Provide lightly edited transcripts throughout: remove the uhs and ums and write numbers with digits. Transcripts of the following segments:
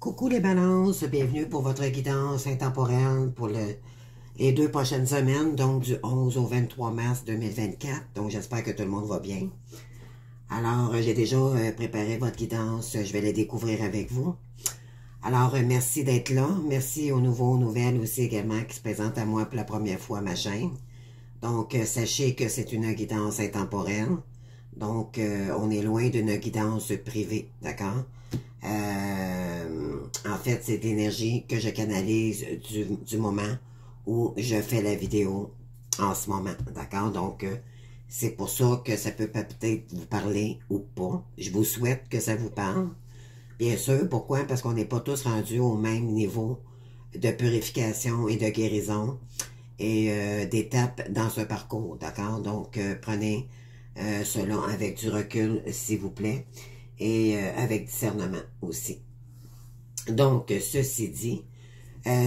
Coucou les balances, bienvenue pour votre guidance intemporelle pour les 2 prochaines semaines, donc du 11 au 23 mars 2024. Donc j'espère que tout le monde va bien. Alors j'ai déjà préparé votre guidance, je vais la découvrir avec vous. Alors merci d'être là, merci aux nouveaux, nouvelles aussi également qui se présentent à moi pour la première fois à ma chaîne. Donc sachez que c'est une guidance intemporelle. Donc, on est loin d'une guidance privée, d'accord? En fait, c'est l'énergie que je canalise du moment où je fais la vidéo en ce moment, d'accord? Donc, c'est pour ça que ça peut peut-être vous parler ou pas. Je vous souhaite que ça vous parle. Bien sûr, pourquoi? Parce qu'on n'est pas tous rendus au même niveau de purification et de guérison et d'étapes dans ce parcours, d'accord? Donc, prenez cela avec du recul, s'il vous plaît, et avec discernement aussi. Donc, ceci dit,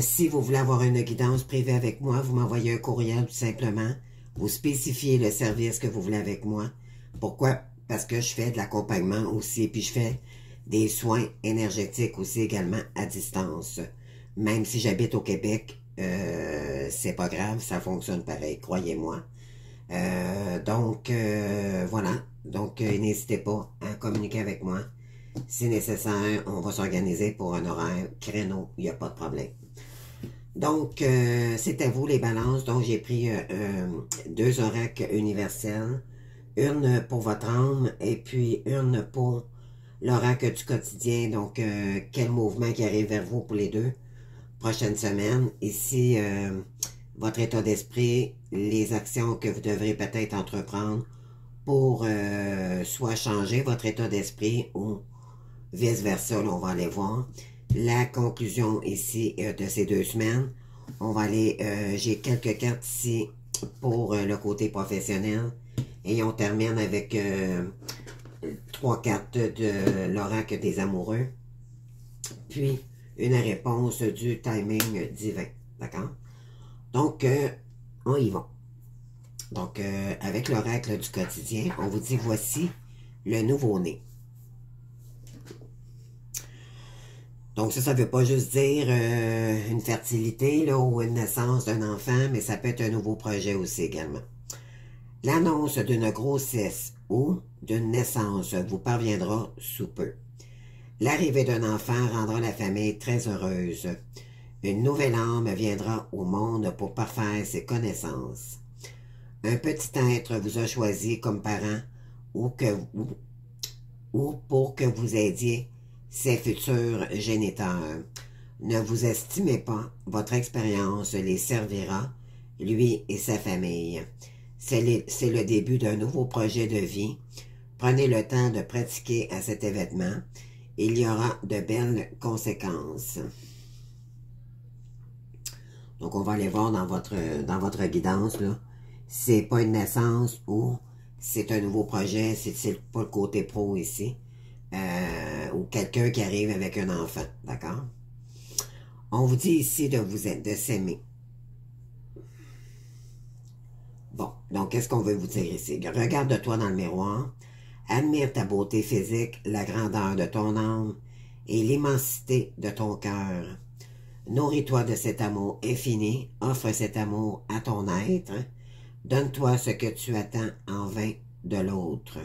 si vous voulez avoir une guidance privée avec moi, vous m'envoyez un courriel tout simplement, vous spécifiez le service que vous voulez avec moi. Pourquoi? Parce que je fais de l'accompagnement aussi, puis je fais des soins énergétiques aussi également à distance. Même si j'habite au Québec, c'est pas grave, ça fonctionne pareil, croyez-moi. Voilà. Donc, n'hésitez pas à communiquer avec moi. Si nécessaire, on va s'organiser pour un horaire créneau. Il n'y a pas de problème. Donc, c'est à vous les balances. Donc, j'ai pris 2 oracles universels. Une pour votre âme et puis une pour l'oracle du quotidien. Donc, quel mouvement qui arrive vers vous pour les 2 prochaines semaines. Ici, votre état d'esprit, les actions que vous devrez peut-être entreprendre pour soit changer votre état d'esprit ou vice-versa, on va aller voir. La conclusion ici de ces 2 semaines, on va aller, j'ai quelques cartes ici pour le côté professionnel et on termine avec 3 cartes de l'oracle des amoureux, puis une réponse du timing divin, d'accord? Donc, on y va. Donc, avec l'oracle du quotidien, on vous dit, voici le nouveau-né. Donc, ça ne veut pas juste dire une fertilité là, ou une naissance d'un enfant, mais ça peut être un nouveau projet aussi également. L'annonce d'une grossesse ou d'une naissance vous parviendra sous peu. L'arrivée d'un enfant rendra la famille très heureuse. Une nouvelle âme viendra au monde pour parfaire ses connaissances. Un petit être vous a choisi comme parent ou pour que vous aidiez ses futurs géniteurs. Ne vous estimez pas, votre expérience les servira, lui et sa famille. C'est le début d'un nouveau projet de vie. Prenez le temps de pratiquer à cet événement. Il y aura de belles conséquences. Donc, on va aller voir dans votre guidance, là. C'est pas une naissance ou c'est un nouveau projet, c'est pas le côté pro ici. Ou quelqu'un qui arrive avec un enfant, d'accord? On vous dit ici de s'aimer. Bon, donc qu'est-ce qu'on veut vous dire ici? Regarde-toi dans le miroir, admire ta beauté physique, la grandeur de ton âme et l'immensité de ton cœur. Nourris-toi de cet amour infini, offre cet amour à ton être, donne-toi ce que tu attends en vain de l'autre.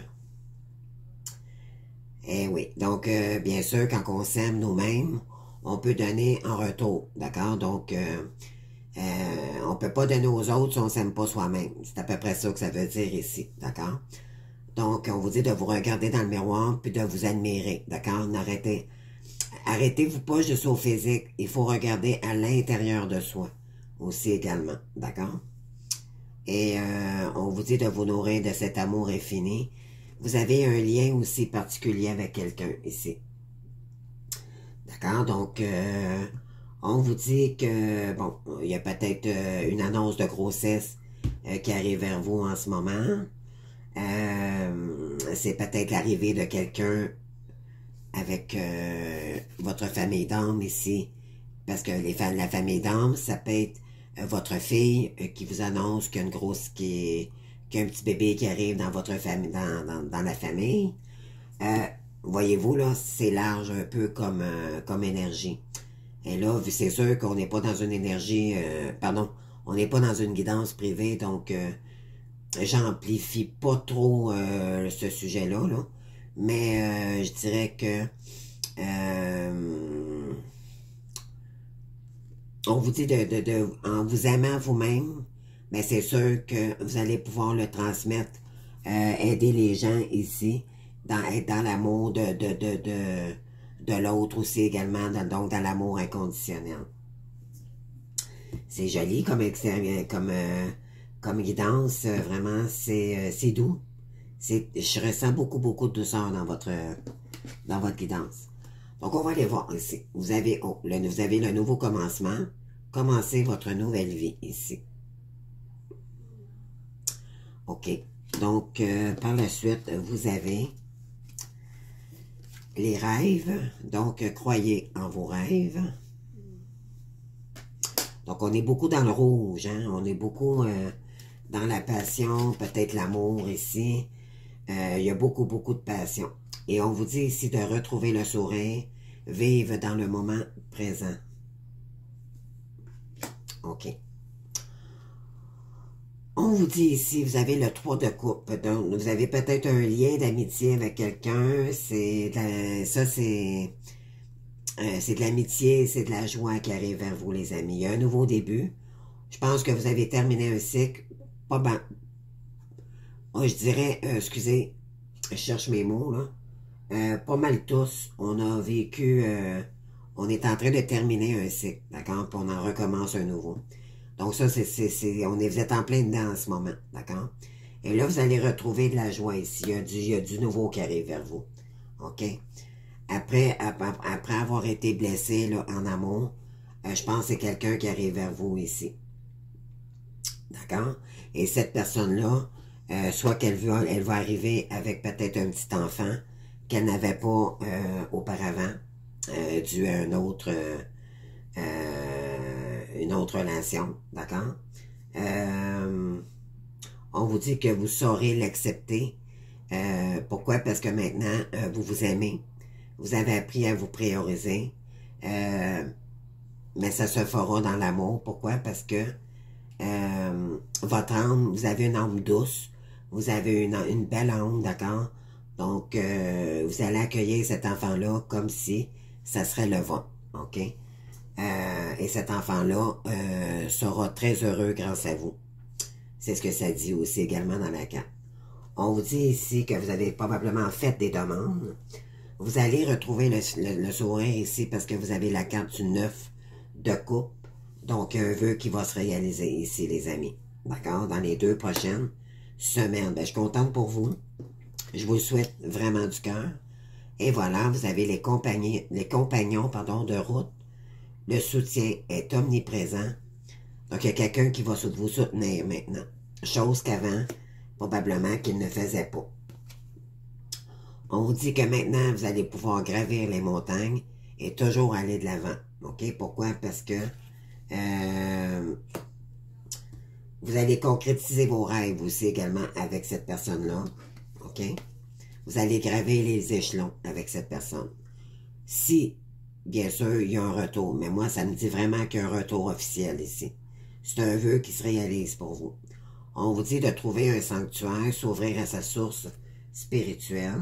Eh oui, donc bien sûr, quand on s'aime nous-mêmes, on peut donner en retour, d'accord? Donc, on peut pas donner aux autres si on s'aime pas soi-même. C'est à peu près ça que ça veut dire ici, d'accord? Donc, on vous dit de vous regarder dans le miroir puis de vous admirer, d'accord? Arrêtez-vous pas juste au physique. Il faut regarder à l'intérieur de soi aussi également, d'accord? Et on vous dit de vous nourrir de cet amour infini. Vous avez un lien aussi particulier avec quelqu'un ici. D'accord? Donc, on vous dit que, bon, il y a peut-être une annonce de grossesse qui arrive vers vous en ce moment. C'est peut-être l'arrivée de quelqu'un avec votre famille d'âme ici. Parce que la famille d'âme, ça peut être votre fille qui vous annonce qu'il y a qu'il y a un petit bébé qui arrive dans votre famille, dans la famille. voyez-vous, là, c'est large un peu comme énergie. Et là, c'est sûr qu'on n'est pas dans une énergie, pardon, on n'est pas dans une guidance privée, donc j'amplifie pas trop ce sujet-là, là. Mais je dirais que on vous dit en vous aimant vous-même, ben c'est sûr que vous allez pouvoir le transmettre, aider les gens ici, être dans l'amour de l'autre aussi également, donc dans l'amour inconditionnel. C'est joli comme guidance, vraiment, c'est doux. Je ressens beaucoup de douceur dans votre guidance. Donc, on va aller voir ici. Vous avez le nouveau commencement. Commencez votre nouvelle vie ici. OK. Donc, par la suite, vous avez les rêves. Donc, croyez en vos rêves. Donc, on est beaucoup dans le rouge. Hein? On est beaucoup dans la passion, peut-être l'amour ici. Il y a beaucoup de passion. Et on vous dit ici de retrouver le sourire, vivre dans le moment présent. OK. On vous dit ici, vous avez le 3 de coupe. Donc, vous avez peut-être un lien d'amitié avec quelqu'un. C'est de l'amitié, c'est de la joie qui arrive vers vous, les amis. Il y a un nouveau début. Je pense que vous avez terminé un cycle. Pas ben. Oh, je dirais, excusez, je cherche mes mots, là. Pas mal tous, on a vécu, on est en train de terminer un cycle, d'accord? Puis on en recommence un nouveau. Donc ça, vous êtes en plein dedans en ce moment, d'accord? Et là, vous allez retrouver de la joie ici. Il y a du nouveau qui arrive vers vous, OK? Après avoir été blessé là, en amour, je pense que c'est quelqu'un qui arrive vers vous ici, d'accord? Et cette personne-là, soit elle va arriver avec peut-être un petit enfant qu'elle n'avait pas auparavant, dû à une autre relation, d'accord? On vous dit que vous saurez l'accepter. Pourquoi? Parce que maintenant, vous vous aimez. Vous avez appris à vous prioriser. Mais ça se fera dans l'amour. Pourquoi? Parce que votre âme, vous avez une âme douce. Vous avez une belle âme, d'accord? Donc, vous allez accueillir cet enfant-là comme si ça serait le vôtre, OK? Et cet enfant-là sera très heureux grâce à vous. C'est ce que ça dit aussi également dans la carte. On vous dit ici que vous avez probablement fait des demandes. Vous allez retrouver le sourire ici parce que vous avez la carte du 9 de coupe. Donc, un vœu qui va se réaliser ici, les amis. D'accord? Dans les 2 prochaines semaines. Ben, je suis contente pour vous. Je vous le souhaite vraiment du cœur. Et voilà, vous avez les compagnons de route. Le soutien est omniprésent. Donc, il y a quelqu'un qui va vous soutenir maintenant. Chose qu'avant, probablement qu'il ne faisait pas. On vous dit que maintenant, vous allez pouvoir gravir les montagnes et toujours aller de l'avant. OK? Pourquoi? Parce que vous allez concrétiser vos rêves aussi également avec cette personne-là. OK? Vous allez graver les échelons avec cette personne. Si, bien sûr, il y a un retour. Mais moi, ça me dit vraiment qu'il y a un retour officiel ici. C'est un vœu qui se réalise pour vous. On vous dit de trouver un sanctuaire, s'ouvrir à sa source spirituelle.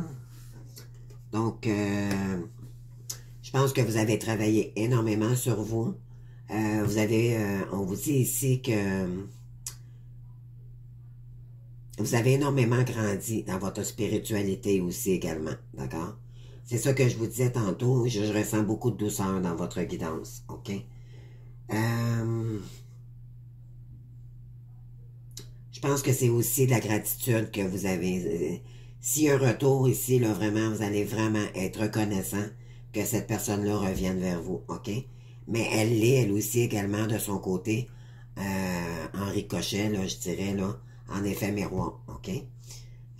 Donc, je pense que vous avez travaillé énormément sur vous. On vous dit ici que vous avez énormément grandi dans votre spiritualité aussi également, d'accord? C'est ça que je vous disais tantôt, je ressens beaucoup de douceur dans votre guidance, OK? Je pense que c'est aussi de la gratitude que vous avez. S'il y a un retour ici, là, vraiment, vous allez vraiment être reconnaissant que cette personne-là revienne vers vous, OK? Mais elle l'est, elle aussi, également, de son côté, en ricochet, là, je dirais, là, en effet miroir, OK?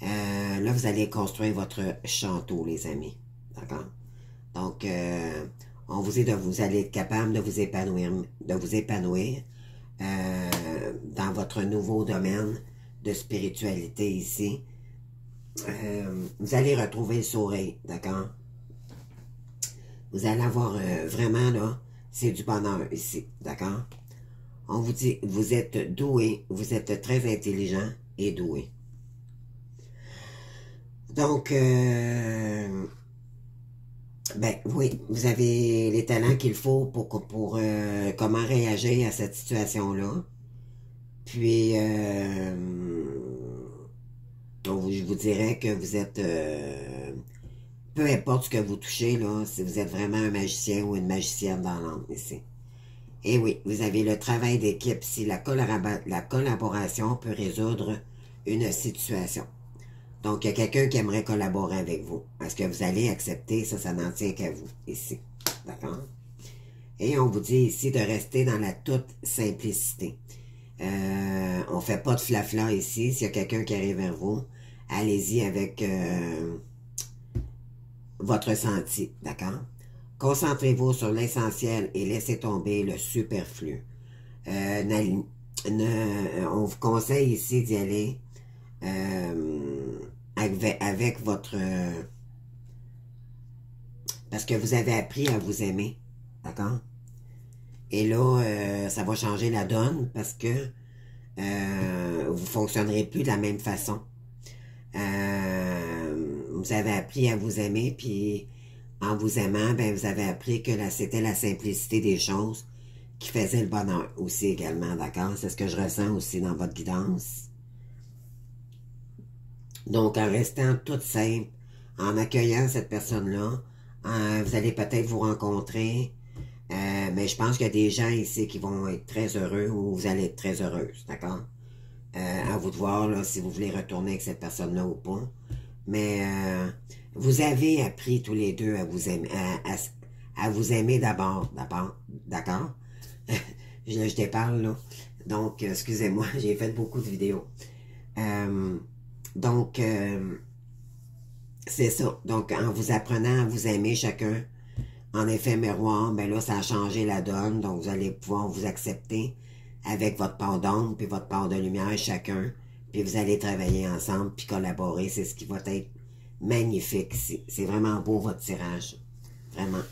Là, vous allez construire votre château, les amis, d'accord? Donc, on vous dit vous allez être capable de vous épanouir dans votre nouveau domaine de spiritualité ici. vous allez retrouver le sourire, d'accord? Vous allez avoir vraiment, là, c'est du bonheur ici, d'accord? On vous dit, vous êtes doué, vous êtes très intelligent et doué. Donc, ben oui, vous avez les talents qu'il faut pour comment réagir à cette situation-là. Puis, je vous dirais que vous êtes, peu importe ce que vous touchez, là, si vous êtes vraiment un magicien ou une magicienne dans l'âme ici. Et oui, vous avez le travail d'équipe si la collaboration peut résoudre une situation. Donc, il y a quelqu'un qui aimerait collaborer avec vous. Est-ce que vous allez accepter? Ça n'en tient qu'à vous, ici. D'accord? Et on vous dit ici de rester dans la toute simplicité. On fait pas de flafla ici. S'il y a quelqu'un qui arrive vers vous, allez-y avec votre ressenti. D'accord? Concentrez-vous sur l'essentiel et laissez tomber le superflu. On vous conseille ici d'y aller avec votre... parce que vous avez appris à vous aimer. D'accord? Et là, ça va changer la donne parce que vous fonctionnerez plus de la même façon. Vous avez appris à vous aimer, puis en vous aimant, ben vous avez appris que c'était la simplicité des choses qui faisait le bonheur aussi également, d'accord? C'est ce que je ressens aussi dans votre guidance. Donc, en restant toute simple, en accueillant cette personne-là, vous allez peut-être vous rencontrer, mais je pense qu'il y a des gens ici qui vont être très heureux ou vous allez être très heureuse, d'accord? À vous de voir là, si vous voulez retourner avec cette personne-là ou pas. Mais vous avez appris tous les deux à vous aimer, à vous aimer d'abord, d'accord? je te parle là. Donc, excusez-moi, j'ai fait beaucoup de vidéos. Donc, c'est ça. Donc, en vous apprenant à vous aimer chacun, en effet miroir, ben là, ça a changé la donne. Donc, vous allez pouvoir vous accepter avec votre part d'ombre puis votre part de lumière chacun. Puis vous allez travailler ensemble puis collaborer. C'est ce qui va être magnifique ici. C'est vraiment beau votre tirage. Vraiment.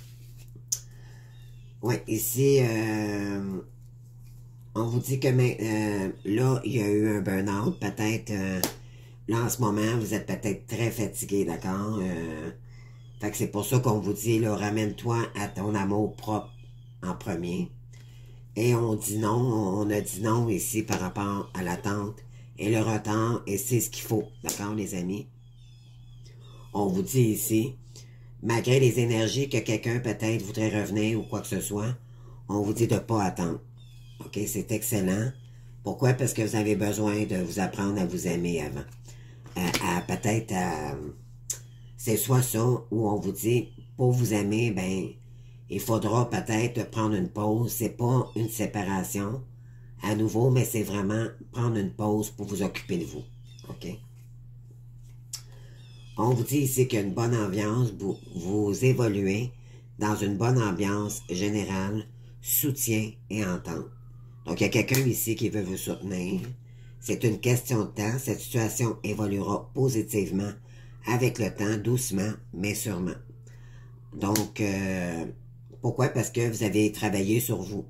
Oui, ici, on vous dit que là, il y a eu un burn-out. Peut-être, là, en ce moment, vous êtes peut-être très fatigué, d'accord? Fait que c'est pour ça qu'on vous dit, là, ramène-toi à ton amour propre en premier. Et on dit non, on a dit non ici par rapport à l'attente et le retard, et c'est ce qu'il faut, d'accord les amis? On vous dit ici, malgré les énergies que quelqu'un peut-être voudrait revenir ou quoi que ce soit, on vous dit de ne pas attendre. OK, c'est excellent. Pourquoi? Parce que vous avez besoin de vous apprendre à vous aimer avant. Peut-être, c'est soit ça, ou on vous dit, pour vous aimer, ben, il faudra peut-être prendre une pause. C'est pas une séparation à nouveau, mais c'est vraiment prendre une pause pour vous occuper de vous. OK? On vous dit ici qu'il y a une bonne ambiance, vous évoluez dans une bonne ambiance générale, soutien et entente. Donc, il y a quelqu'un ici qui veut vous soutenir. C'est une question de temps. Cette situation évoluera positivement avec le temps, doucement, mais sûrement. Donc, pourquoi? Parce que vous avez travaillé sur vous.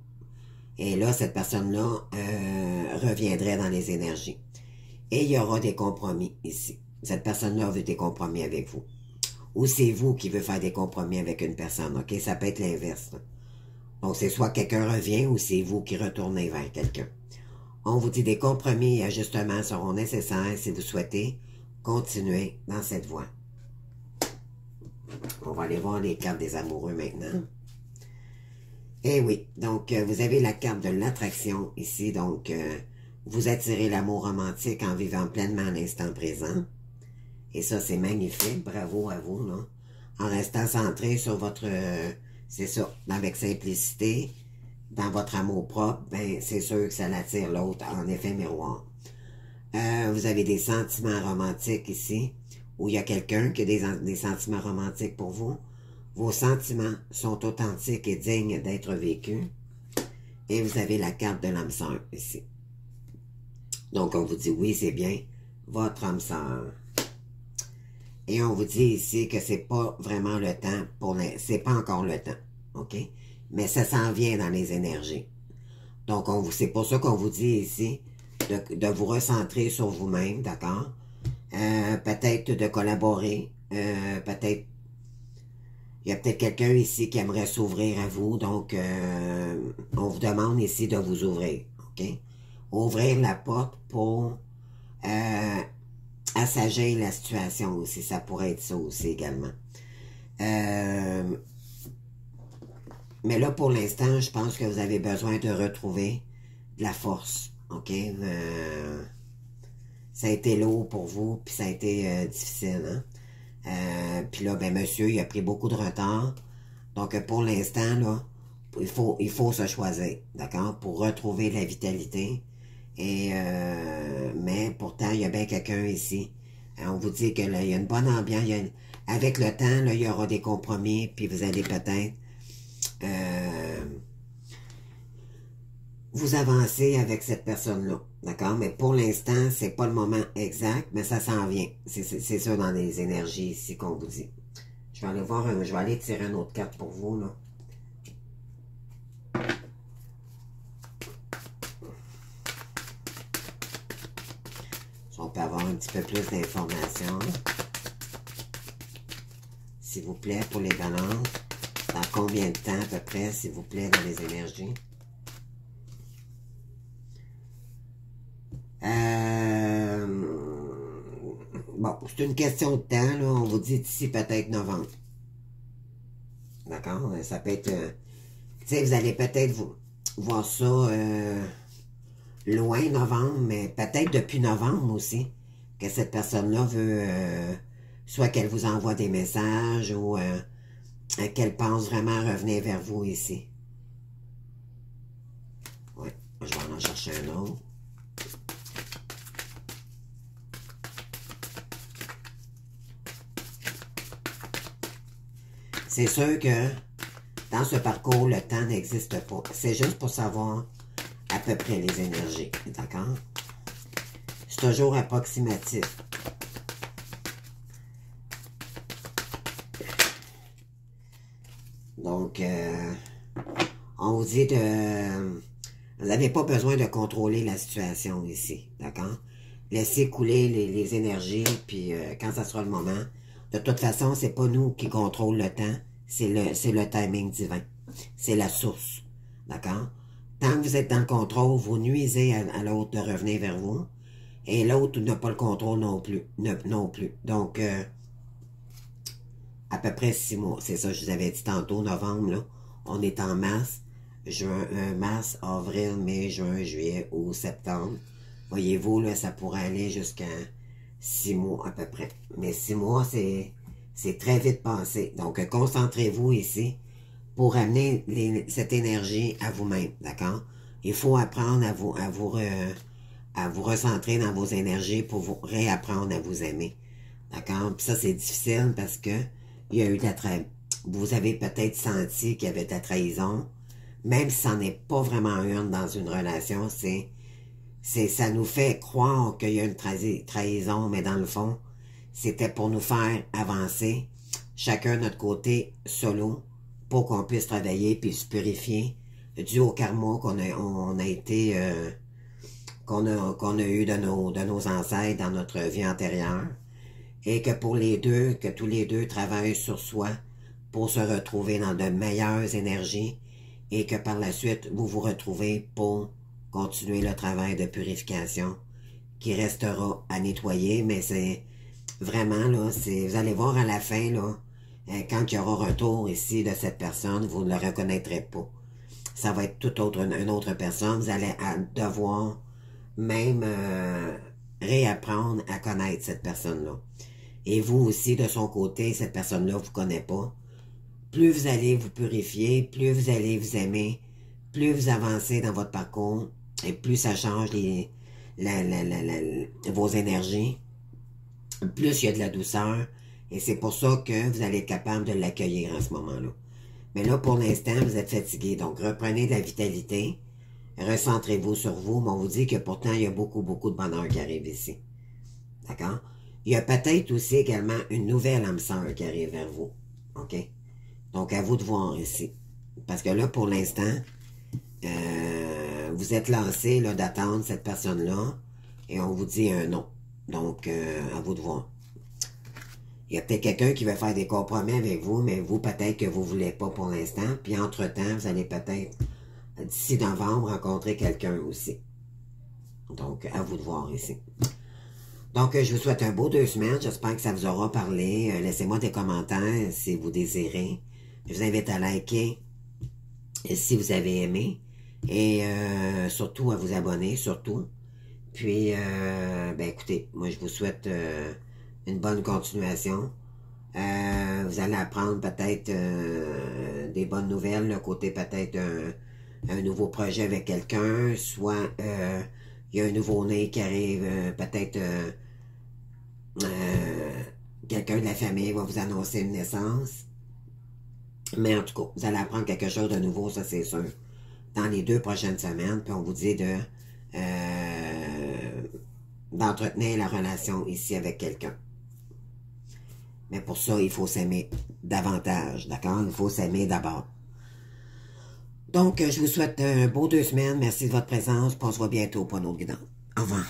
Et là, cette personne-là reviendrait dans les énergies. Et il y aura des compromis ici. Cette personne-là veut des compromis avec vous. Ou c'est vous qui veut faire des compromis avec une personne, OK? Ça peut être l'inverse. Donc, c'est soit quelqu'un revient ou c'est vous qui retournez vers quelqu'un. On vous dit des compromis et ajustements seront nécessaires si vous souhaitez continuer dans cette voie. On va aller voir les cartes des amoureux maintenant. Eh oui, donc vous avez la carte de l'attraction ici, donc vous attirez l'amour romantique en vivant pleinement l'instant présent. Et ça, c'est magnifique, bravo à vous, là. En restant centré sur votre, c'est ça, avec simplicité, dans votre amour propre, ben c'est sûr que ça l'attire l'autre, en effet miroir. Vous avez des sentiments romantiques ici, où il y a quelqu'un qui a des sentiments romantiques pour vous. Vos sentiments sont authentiques et dignes d'être vécus. Et vous avez la carte de l'âme sœur ici. Donc, on vous dit oui, c'est bien, votre âme sœur. Et on vous dit ici que c'est pas vraiment le temps c'est pas encore le temps. OK? Mais ça s'en vient dans les énergies. Donc, c'est pour ça qu'on vous dit ici de vous recentrer sur vous-même, d'accord? Peut-être de collaborer. Peut-être, il y a peut-être quelqu'un ici qui aimerait s'ouvrir à vous. Donc, on vous demande ici de vous ouvrir, OK? Ouvrir la porte pour assagir la situation aussi. Ça pourrait être ça aussi également. Mais là, pour l'instant, je pense que vous avez besoin de retrouver de la force, OK? Ça a été lourd pour vous, puis ça a été difficile, hein? Puis là, ben, monsieur, il a pris beaucoup de retard. Donc, pour l'instant, là, il faut se choisir, d'accord? Pour retrouver de la vitalité. Et, mais pourtant, il y a bien quelqu'un ici. On vous dit que là, il y a une bonne ambiance. Avec le temps, là, il y aura des compromis, puis vous allez peut-être vous avancez avec cette personne-là, d'accord? Mais pour l'instant, c'est pas le moment exact, mais ça s'en vient. C'est ça dans les énergies ici qu'on vous dit. Je vais aller voir, je vais aller tirer une autre carte pour vous, là. Si on peut avoir un petit peu plus d'informations. S'il vous plaît, pour les balances. Dans combien de temps, à peu près, s'il vous plaît, dans les énergies? Bon, c'est une question de temps, là. On vous dit d'ici peut-être novembre. D'accord? Ça peut être... tu sais, vous allez peut-être voir ça loin novembre, mais peut-être depuis novembre aussi, que cette personne-là veut... soit qu'elle vous envoie des messages ou qu'elle pense vraiment revenir vers vous ici. Oui, je vais en chercher un autre. C'est sûr que dans ce parcours, le temps n'existe pas. C'est juste pour savoir à peu près les énergies, d'accord? C'est toujours approximatif. Donc, on vous dit de... Vous n'avez pas besoin de contrôler la situation ici, d'accord? Laissez couler les énergies, puis quand ça sera le moment... De toute façon, c'est pas nous qui contrôlons le temps, c'est le timing divin. C'est la source, d'accord? Tant que vous êtes dans le contrôle, vous nuisez à l'autre de revenir vers vous, et l'autre n'a pas le contrôle non plus. Donc, à peu près 6 mois. C'est ça, je vous avais dit tantôt, novembre, là. On est en mars, mars, avril, mai, juin, juillet ou septembre. Voyez-vous, là, ça pourrait aller jusqu'à 6 mois à peu près. Mais 6 mois, c'est très vite passé. Donc, concentrez-vous ici pour amener cette énergie à vous-même, d'accord? Il faut apprendre à vous recentrer dans vos énergies pour vous réapprendre à vous aimer, d'accord? Puis ça, c'est difficile parce que il y a eu de la trahison. Vous avez peut-être senti qu'il y avait de la trahison, même si ça n'est pas vraiment une dans une relation, ça nous fait croire qu'il y a une trahison, mais dans le fond, c'était pour nous faire avancer, chacun de notre côté, solo, pour qu'on puisse travailler puis se purifier, dû au karma qu'on a été, qu'on a eu de nos ancêtres dans notre vie antérieure, et que pour les deux, que tous les deux travaillent sur soi pour se retrouver dans de meilleures énergies, et que par la suite, vous vous retrouvez pour continuer le travail de purification qui restera à nettoyer, mais c'est vraiment, là, vous allez voir à la fin, là, quand il y aura retour ici de cette personne, vous ne le reconnaîtrez pas. Ça va être une autre personne. Vous allez devoir même réapprendre à connaître cette personne-là. Et vous aussi, de son côté, cette personne-là ne vous connaît pas. Plus vous allez vous purifier, plus vous allez vous aimer, plus vous avancez dans votre parcours, et plus ça change vos énergies, plus il y a de la douceur, et c'est pour ça que vous allez être capable de l'accueillir en ce moment-là. Mais là, pour l'instant, vous êtes fatigué, donc reprenez de la vitalité, recentrez-vous sur vous, mais on vous dit que pourtant, il y a beaucoup, beaucoup de bonheur qui arrive ici. D'accord? Il y a peut-être aussi également une nouvelle âme sœur qui arrive vers vous. OK? Donc, à vous de voir ici. Parce que là, pour l'instant, vous êtes lancé d'attendre cette personne-là et on vous dit un non. Donc, à vous de voir. Il y a peut-être quelqu'un qui veut faire des compromis avec vous, mais vous, peut-être que vous ne voulez pas pour l'instant. Puis, entre-temps, vous allez peut-être, d'ici novembre, rencontrer quelqu'un aussi. Donc, à vous de voir ici. Donc, je vous souhaite un beau 2 semaines. J'espère que ça vous aura parlé. Laissez-moi des commentaires si vous désirez. Je vous invite à liker si vous avez aimé. Et surtout à vous abonner, surtout. Puis, ben écoutez, moi je vous souhaite une bonne continuation. Vous allez apprendre peut-être des bonnes nouvelles, le côté peut-être un nouveau projet avec quelqu'un, soit il y a un nouveau-né qui arrive, peut-être quelqu'un de la famille va vous annoncer une naissance. Mais en tout cas, vous allez apprendre quelque chose de nouveau, ça c'est sûr, dans les 2 prochaines semaines. Puis on vous dit d'entretenir la relation ici avec quelqu'un. Mais pour ça, il faut s'aimer davantage, d'accord? Il faut s'aimer d'abord. Donc, je vous souhaite un beau 2 semaines. Merci de votre présence. On se voit bientôt pour un autre guidon. Au revoir.